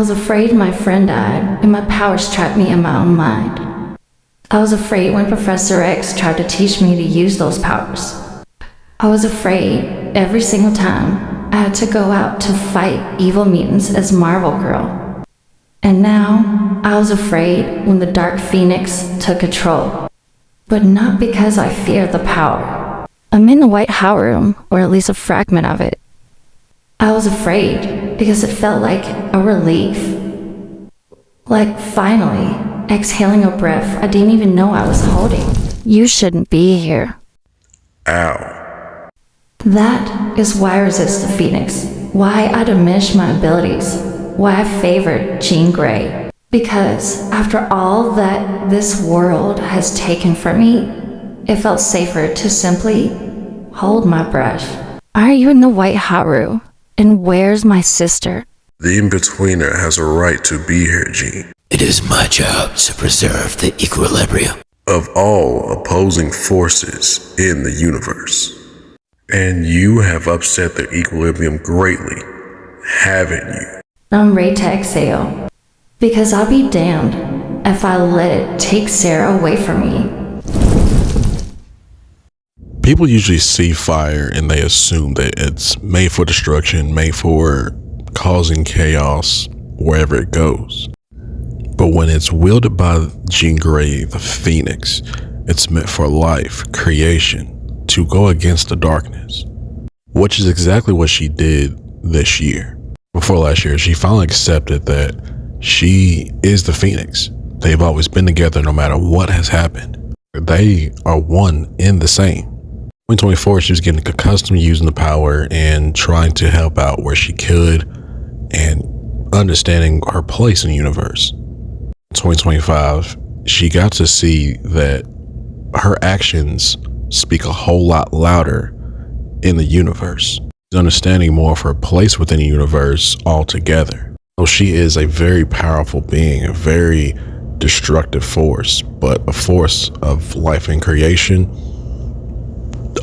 was afraid my friend died and my powers trapped me in my own mind. I was afraid when Professor X tried to teach me to use those powers. I was afraid every single time I had to go out to fight evil mutants as Marvel Girl. And now, I was afraid when the Dark Phoenix took control. But not because I feared the power. I'm in the White House room, or at least a fragment of it. I was afraid because it felt like a relief. Like finally, exhaling a breath I didn't even know I was holding. You shouldn't be here. Ow. That is why I resist the Phoenix. Why I diminish my abilities. Why I favored Jean Grey. Because after all that this world has taken from me, it felt safer to simply hold my breath. Are you in the White House room? And where's my sister? The in-betweener has a right to be here, Jean. It is my job to preserve the equilibrium Of all opposing forces in the universe. And you have upset the equilibrium greatly, haven't you? I'm ready to exhale. Because I'll be damned if I let it take Sarah away from me. People usually see fire and they assume that it's made for destruction, made for causing chaos wherever it goes. But when it's wielded by Jean Grey, the Phoenix, it's meant for life, creation, to go against the darkness, which is exactly what she did this year. Before last year, she finally accepted that she is the Phoenix. They've always been together no matter what has happened. They are one in the same. 2024, she was getting accustomed to using the power and trying to help out where she could and understanding her place in the universe. 2025, she got to see that her actions speak a whole lot louder in the universe. She's understanding more of her place within the universe altogether. So she is a very powerful being, a very destructive force, but a force of life and creation.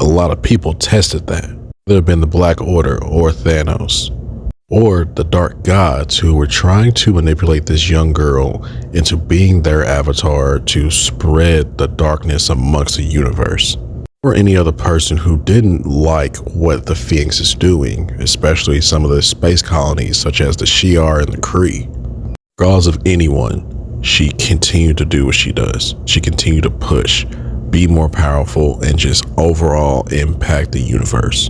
A lot of people tested that. There have been the Black Order or Thanos or the Dark Gods who were trying to manipulate this young girl into being their avatar to spread the darkness amongst the universe. Or any other person who didn't like what the Phoenix is doing, especially some of the space colonies such as the Shi'ar and the Kree. Regardless of anyone, she continued to do what she does. She continued to push, be more powerful, and just overall impact the universe.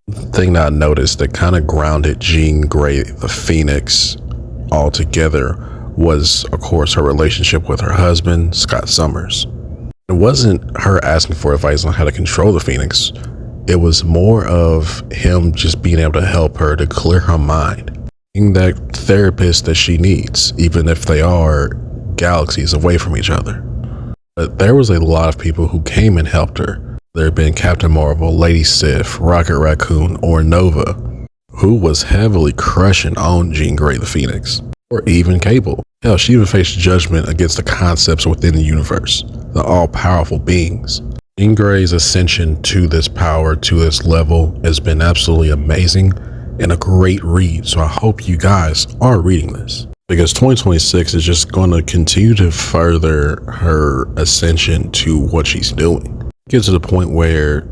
The thing that I noticed that kind of grounded Jean Grey, the Phoenix, all together was, of course, her relationship with her husband, Scott Summers. It wasn't her asking for advice on how to control the Phoenix. It was more of him just being able to help her to clear her mind, being that therapist that she needs, even if they are galaxies away from each other. But there was a lot of people who came and helped her. There had been Captain Marvel, Lady Sif, Rocket Raccoon, or Nova, who was heavily crushing on Jean Grey the Phoenix, or even Cable. Hell, she even faced judgment against the concepts within the universe, the all-powerful beings. Jean Grey's ascension to this power, to this level, has been absolutely amazing and a great read, so I hope you guys are reading this. Because 2026 is just going to continue to further her ascension to what she's doing. It gets to the point where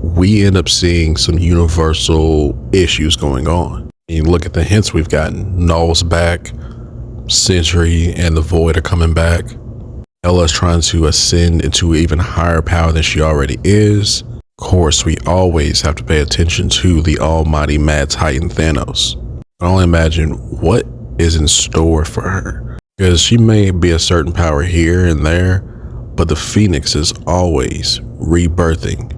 we end up seeing some universal issues going on. You look at the hints we've gotten. Null's back, Sentry and the Void are coming back. Ella's trying to ascend into even higher power than she already is. Of course, we always have to pay attention to the almighty Mad Titan Thanos. I can only imagine what is in store for her, because she may be a certain power here and there, but the Phoenix is always rebirthing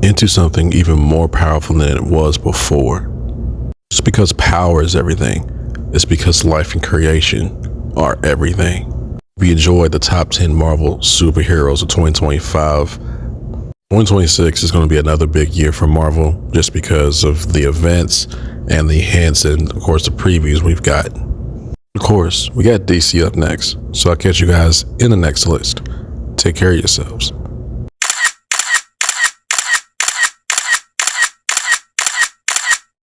into something even more powerful than it was before. Just because power is everything, it's because life and creation are everything. We enjoyed the top 10 Marvel superheroes of 2025. 2026 is going to be another big year for Marvel just because of the events and the hints and, of course, the previews we've got. Of course, we got DC up next, so I'll catch you guys in the next list. Take care of yourselves.